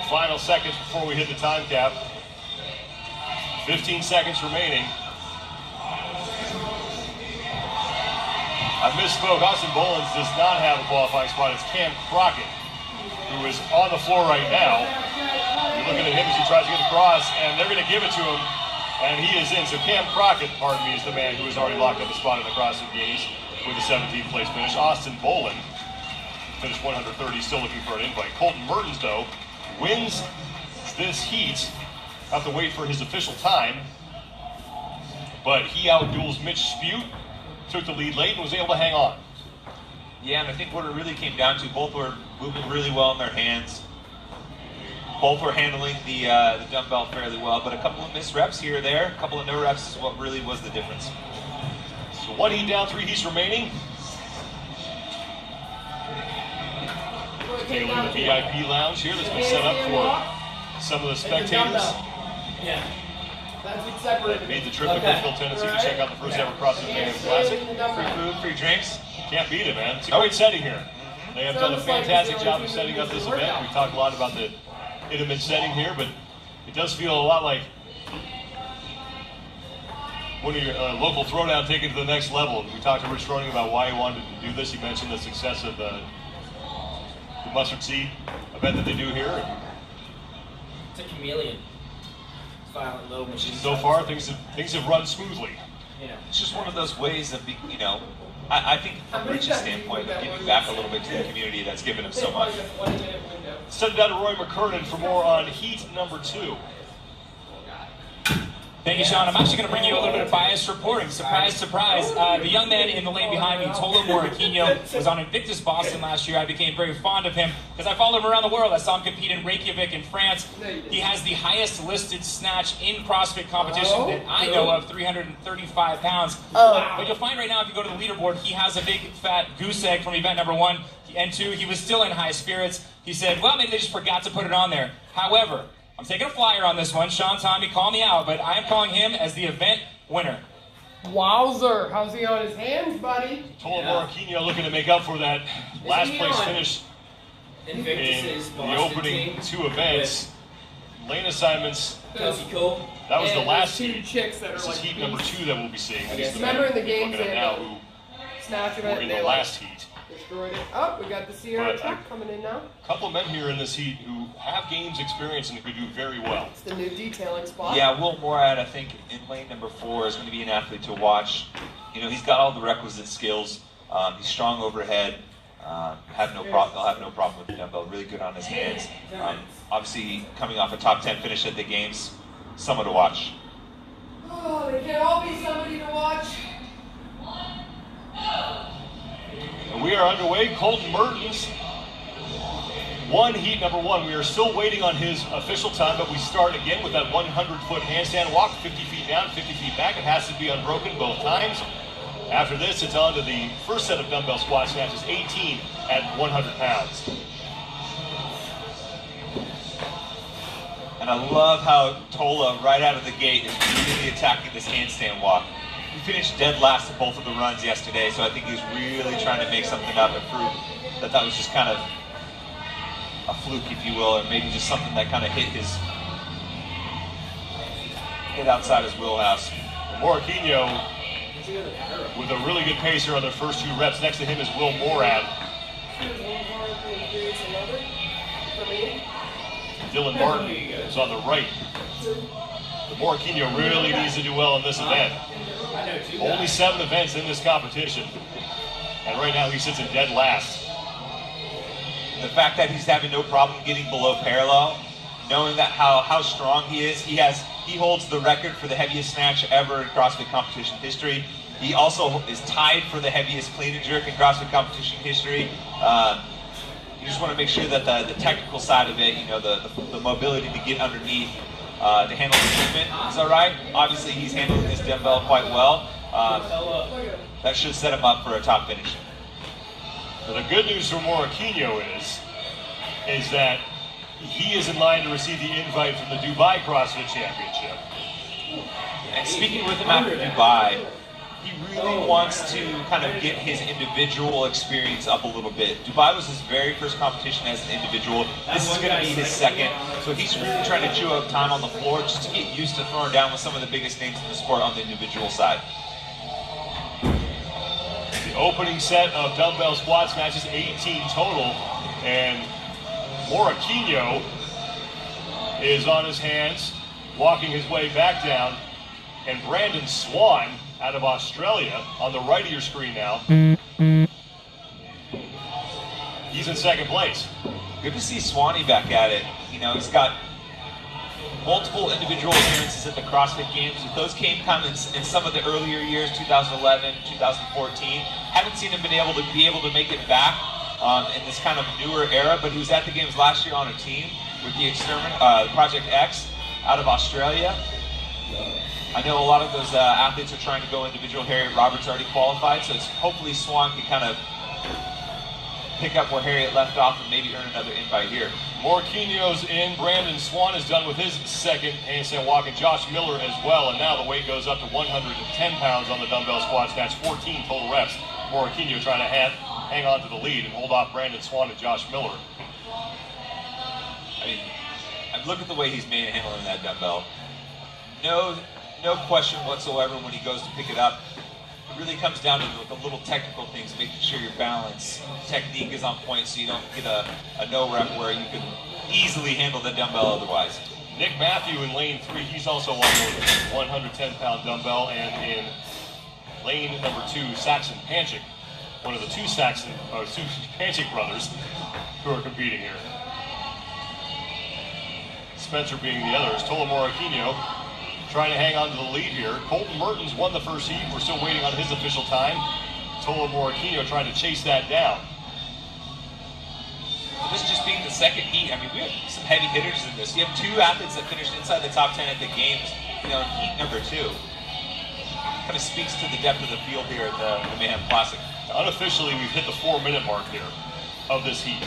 final seconds before we hit the time cap. 15 seconds remaining. I misspoke. Austin Bolins does not have a qualifying spot. It's Cam Crockett, who is on the floor right now. You're looking at him as he tries to get across, and they're going to give it to him, and he is in. So Cam Crockett, pardon me, is the man who has already locked up a spot in the CrossFit Games with a 17th place finish. Austin Bolin finished 130, still looking for an invite. Colton Mertens, though, wins this heat. Have to wait for his official time, but he outduels Mitch Spute, took the lead late and was able to hang on. Yeah, and I think what it really came down to, both were moving really well in their hands. Both were handling the dumbbell fairly well, but a couple of missed reps here or there, a couple of no reps is what really was the difference. So one heat down, 3 heats remaining. Take a look at the VIP lounge here that's been set up for some of the spectators. Yeah. That's Made the trip to Brookville, Tennessee to check out the first ever CrossFit Mayhem Classic. Free food, free drinks. Can't beat it, man. It's a great setting here. They have done a fantastic job of setting up this event. We talked a lot about the intimate setting here, but it does feel a lot like one of your local throwdown taken to the next level. We talked to Rich Froning about why he wanted to do this. He mentioned the success of the mustard seed event that they do here. It's a chameleon. Violent low machine. So far, things have run smoothly. It's just one of those ways of, I think from Rich's standpoint, giving back a little bit to the community that's given him so much. Send it down to Roy McKernan for more on heat number 2. Thank you, Sean. I'm actually going to bring you a little bit of biased reporting. Surprise, surprise. The young man in the lane behind me, Tolo Moraquinho, was on Invictus Boston last year. I became very fond of him because I followed him around the world. I saw him compete in Reykjavik in France. He has the highest listed snatch in CrossFit competition that I know of, 335 pounds. But you'll find right now, if you go to the leaderboard, he has a big fat goose egg from event number 1 and 2. He was still in high spirits. He said, well, maybe they just forgot to put it on there. However, I'm taking a flyer on this one. Sean, Tommy, call me out, but I am calling him as the event winner. Wowzer. How's he on his hands, buddy? Tolo Moraquinho looking to make up for that last place finish in the opening 2 events. Lane assignments. That was the last heat. Chicks that are this is like heat number 2 that we'll be seeing. Remember in the games looking at now who snatch were event, in they the last heat. destroyed it. Oh, we got the Sierra truck coming in now. A couple of men here in this heat who have games experience and could do very well. It's the new detailing spot. Yeah, Will Morad, I think, in lane number 4 is going to be an athlete to watch. He's got all the requisite skills. He's strong overhead. He'll have no problem with the dumbbell. Really good on his hands. Obviously, coming off a top 10 finish at the games, someone to watch. Oh, they can't all be somebody to watch. And we are underway. Colton Mertens won heat number 1. We are still waiting on his official time, but we start again with that 100-foot handstand walk, 50 feet down, 50 feet back. It has to be unbroken both times. After this, it's on to the first set of dumbbell squat snatches, 18 at 100 pounds. And I love how Tola, right out of the gate, is really attacking this handstand walk. He finished dead last in both of the runs yesterday, so I think he's really trying to make something up and prove that that was just kind of a fluke, if you will, or maybe just something that kind of hit outside his wheelhouse. Moraquinho with a really good pacer on their first 2 reps. Next to him is Will Morad. Dylan Martin is on the right. But Moraquinho really needs to do well in this event. Only 7 events in this competition. And right now he sits in dead last. The fact that he's having no problem getting below parallel, knowing that how strong he is, he holds the record for the heaviest snatch ever in CrossFit competition history. He also is tied for the heaviest clean and jerk in CrossFit competition history. You just want to make sure that the technical side of it, the mobility to get underneath, to handle the movement is all right. Obviously, he's handling his dumbbell quite well. That should set him up for a top finish. But the good news for Moraquinho is that he is in line to receive the invite from the Dubai CrossFit Championship. And speaking with him after Dubai, he really wants to kind of get his individual experience up a little bit. Dubai was his very first competition as an individual. This is going to be his second. So he's really trying to chew up time on the floor just to get used to throwing down with some of the biggest names in the sport on the individual side. The opening set of dumbbell squat snatches, 18 total, and Morquinho is on his hands, walking his way back down, and Brandon Swan out of Australia on the right of your screen now. He's in second place. Good to see Swanee back at it. You know, he's got multiple individual appearances at the CrossFit Games. Those came in some of the earlier years, 2011, 2014. Haven't seen him be able to make it back in this kind of newer era, but he was at the games last year on a team with the Project X out of Australia. I know a lot of those athletes are trying to go individual. Harriet Roberts already qualified, so hopefully Swan can kind of pick up where Harriet left off and maybe earn another invite here. Morquinho's in. Brandon Swan is done with his second handstand walk, and Josh Miller as well. And now the weight goes up to 110 pounds on the dumbbell squat snatch, 14 total reps. Morquinho trying to hang on to the lead and hold off Brandon Swan and Josh Miller. I mean, look at the way he's manhandling that dumbbell. No question whatsoever when he goes to pick it up. It really comes down to the little technical things, making sure your balance, technique is on point so you don't get a no rep where you can easily handle the dumbbell otherwise. Nick Matthew in lane 3, he's also on the 110-pound dumbbell, and in lane number 2, Saxon Panchik, one of the two Panchik brothers who are competing here. Spencer being the others. Tola Morquinho trying to hang on to the lead here. Colton Mertens won the first heat. We're still waiting on his official time. Tola Morquinho trying to chase that down. This just being the second heat, I mean, we have some heavy hitters in this. You have two athletes that finished inside the top 10 at the games, in heat number 2. Kind of speaks to the depth of the field here at the Mayhem Classic. Unofficially, we've hit the 4-minute mark here of this heat.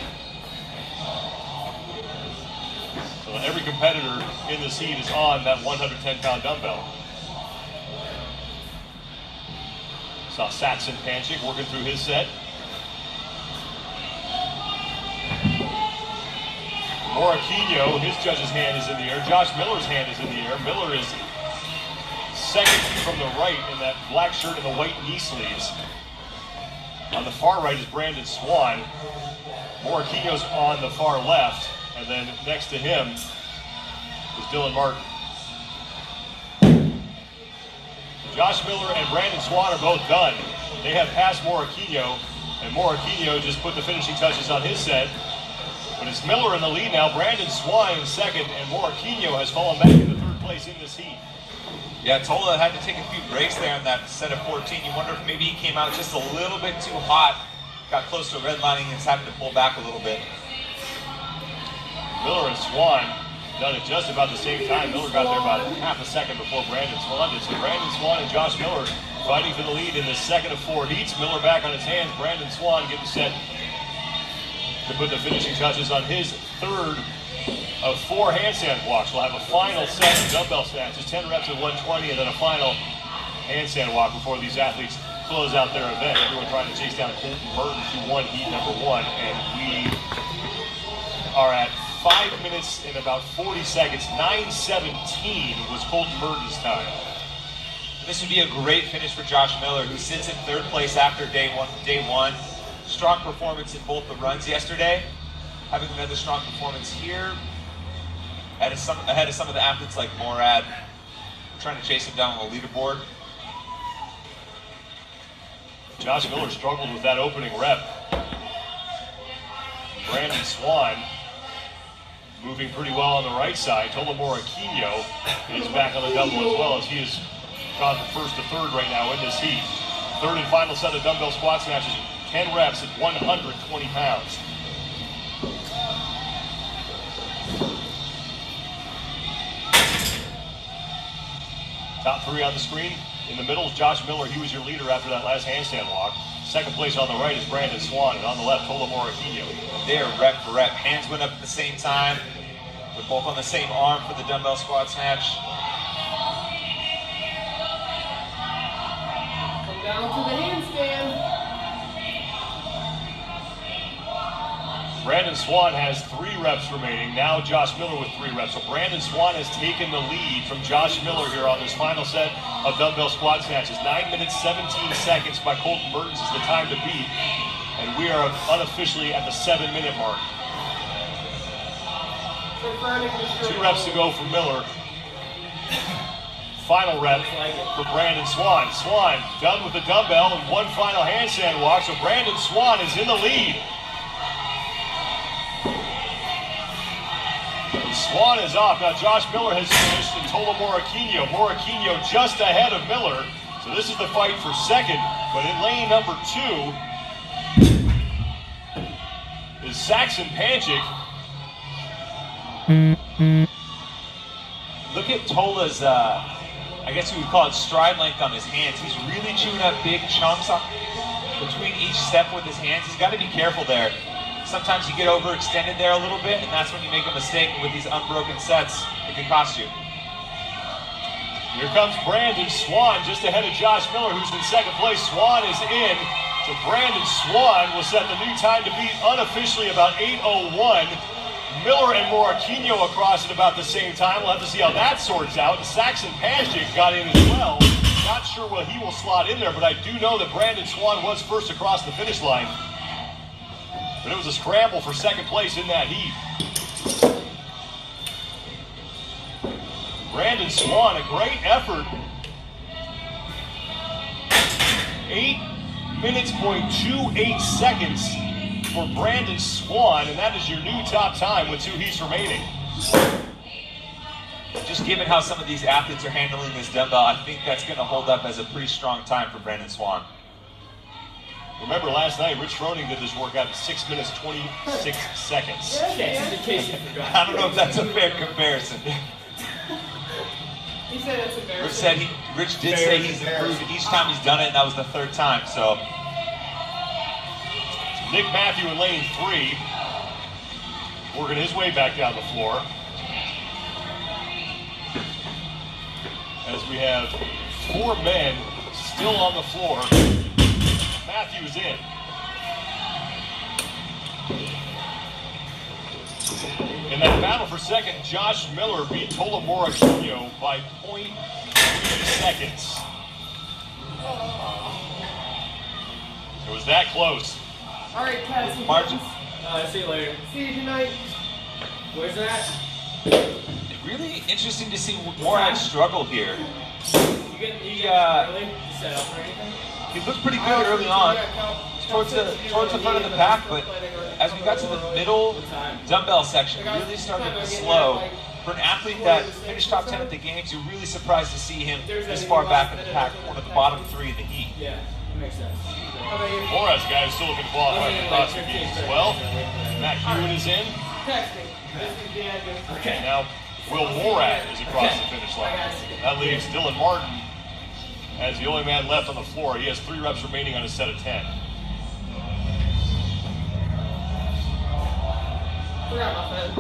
So every competitor in this heat is on that 110-pound dumbbell. Saw Saxon Panchik working through his set. Morquinho, his judge's hand is in the air. Josh Miller's hand is in the air. Miller is second from the right in that black shirt and the white knee sleeves. On the far right is Brandon Swan. Morquinho's on the far left. And then next to him is Dylan Martin. Josh Miller and Brandon Swan are both done. They have passed Morquinho, and Morquinho just put the finishing touches on his set. But it's Miller in the lead now, Brandon Swan in second, and Morquinho has fallen back into third place in this heat. Yeah, Tola had to take a few breaks there in that set of 14. You wonder if maybe he came out just a little bit too hot, got close to redlining and is having to pull back a little bit. Miller and Swan done it just about the same time. Miller got there about half a second before Brandon Swan did. So Brandon Swan and Josh Miller fighting for the lead in the second of 4 heats. Miller back on his hands. Brandon Swan getting set to put the finishing touches on his third of 4 handstand walks. We'll have a final set of dumbbell snatches, 10 reps at 120, and then a final handstand walk before these athletes close out their event. Everyone trying to chase down Colton Mertens, who won heat number 1, and we are at 5 minutes and about 40 seconds. 9:17 was Colton Mertens' time. This would be a great finish for Josh Miller, who sits in third place after day one. Strong performance in both the runs yesterday. Having another strong performance here. Ahead of some of the athletes like Morad, trying to chase him down on the leaderboard. Josh Miller struggled with that opening rep. Brandon Swan moving pretty well on the right side. Tola Morquinho is back on the double as well, as he has gone from first to third right now in this heat. Third and final set of dumbbell squat snatches, 10 reps at 120 pounds. Top 3 on the screen. In the middle is Josh Miller. He was your leader after that last handstand walk. Second place on the right is Brandon Swan, and on the left, Tola Morquinho. There, rep for rep. Hands went up at the same time. They're both on the same arm for the dumbbell squat snatch. Down to the handstand. Brandon Swan has 3 reps remaining. Now Josh Miller with 3 reps. So Brandon Swan has taken the lead from Josh Miller here on this final set of dumbbell squat snatches. 9 minutes, 17 seconds by Colton Mertens is the time to beat. And we are unofficially at the 7-minute mark. 2 reps to go for Miller. Final rep for Brandon Swan. Swan done with the dumbbell and 1 final handstand walk. So Brandon Swan is in the lead. Swan is off. Now Josh Miller has finished and Tola Moraquinho. Moraquinho just ahead of Miller. So this is the fight for second. But in lane number 2 is Saxon Panchik. Look at Tola's, I guess we would call it stride length on his hands. He's really chewing up big chunks between each step with his hands. He's got to be careful there. Sometimes you get overextended there a little bit, and that's when you make a mistake with these unbroken sets. It can cost you. Here comes Brandon Swan just ahead of Josh Miller, who's in second place. Swan is in. So Brandon Swan will set the new time to beat unofficially about 8:01. Miller and Moraquinho across at about the same time. We'll have to see how that sorts out. And Saxon Panchik got in as well. Not sure where he will slot in there, but I do know that Brandon Swan was first across the finish line. But it was a scramble for second place in that heat. Brandon Swan, a great effort. 8 minutes, 0.28 seconds for Brandon Swan, and that is your new top time with 2 heats remaining. Just given how some of these athletes are handling this dumbbell, I think that's going to hold up as a pretty strong time for Brandon Swan. Remember last night, Rich Froning did this workout in 6 minutes, 26 seconds. Yes, in case you forgot. I don't know if that's a fair comparison. He said it's embarrassing. Rich did say he's improved each time he's done it, and that was the 3rd time, so. Nick Matthew in lane 3, working his way back down the floor. As we have 4 men still on the floor. Matthews in. In that battle for second, Josh Miller beat Tola Moraquinho by 0.3 seconds. It was that close. All right, Cassie. Margin. See you later. See you tonight. Where's that? Really interesting to see Morag struggle here. You get early to set up or anything? He looked pretty good early on, towards the front of the pack, but as we got to the middle dumbbell section, really started to slow. For an athlete that finished top 10 at the games, you're really surprised to see him this far back in the pack, one of the bottom 3 in the heat. Yeah, that makes sense. Moraz, guy who's still looking to qualify for CrossFit Games as well. Matt Hewitt is in. Text me. This is the address. Okay, now Will Morat is across the finish line. That leaves Dylan Martin as the only man left on the floor. He has 3 reps remaining on his set of 10. Forgot my pen.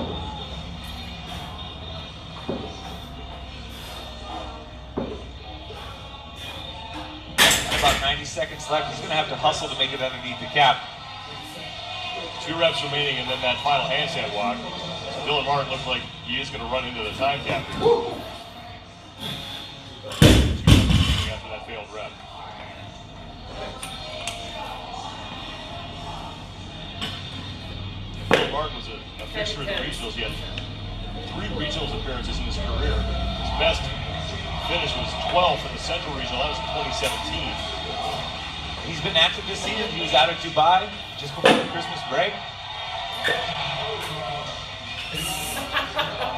About 90 seconds left. He's going to have to hustle to make it underneath the cap. 2 reps remaining and then that final handstand walk. So Dylan Martin looks like he is going to run into the time cap. 2 reps remaining after that failed rep. Dylan Martin was a fixture in the regionals. He had 3 regionals appearances in his career. His best finish was 12th in the Central Regional. That was in 2017. He's been active this season. He was out of Dubai just before the Christmas break.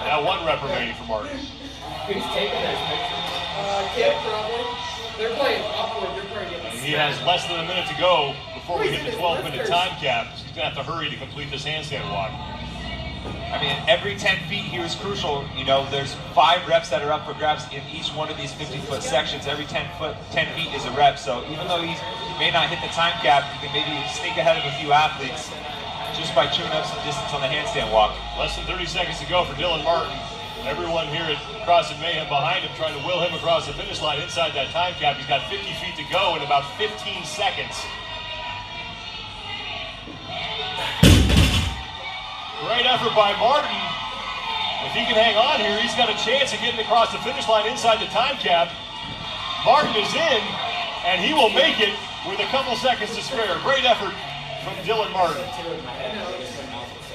Now 1 rep remaining for Martin. Who's taking those pictures? Kid, probably. They're playing upward. They're probably getting And he has less than a minute to go before we hit the 12-minute time cap. So he's going to have to hurry to complete this handstand walk. I mean, every 10 feet here is crucial. You know, there's 5 reps that are up for grabs in each one of these 50-foot sections. Every 10 feet is a rep. So even though he may not hit the time cap, he can maybe sneak ahead of a few athletes just by chewing up some distance on the handstand walk. Less than 30 seconds to go for Dylan Martin. Everyone here at CrossFit Mayhem behind him trying to will him across the finish line inside that time cap. He's got 50 feet to go in about 15 seconds. Great effort by Martin. If he can hang on here, he's got a chance of getting across the finish line inside the time cap. Martin is in, and he will make it with a couple seconds to spare. Great effort from Dylan Martin.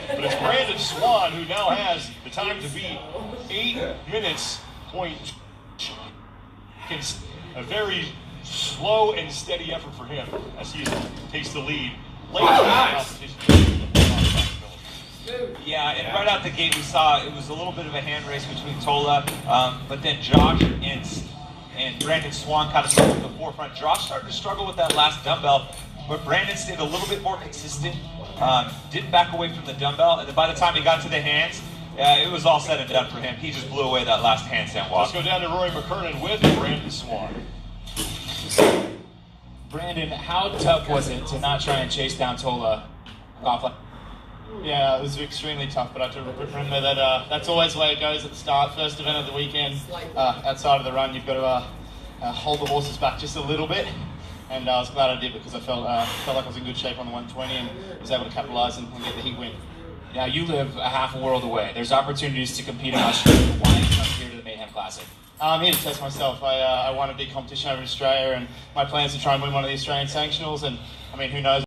But it's Brandon Swan who now has the time to beat 8 minutes, point. A very slow and steady effort for him as he takes the lead. Late in the competition. Yeah, and right out the gate we saw it was a little bit of a hand race between Tola, but then Josh and Brandon Swan kind of stood at the forefront. Josh started to struggle with that last dumbbell, but Brandon stayed a little bit more consistent, didn't back away from the dumbbell, and then by the time he got to the hands, it was all said and done for him. He just blew away that last handstand walk. Let's go down to Rory McKernan with Brandon Swan. Brandon, how tough was it to not try and chase down Tola off? Yeah, it was extremely tough, but I have to remember that that's always the way it goes at the start. First event of the weekend, outside of the run, you've got to hold the horses back just a little bit. And I was glad I did because I felt like I was in good shape on the 120 and was able to capitalise and get the heat win. Now, you live a half a world away. There's opportunities to compete in Australia. Why come here to the Mayhem Classic? I'm here to test myself. I won a big competition over in Australia, and my plan is to try and win one of the Australian sanctionals. And I mean, who knows?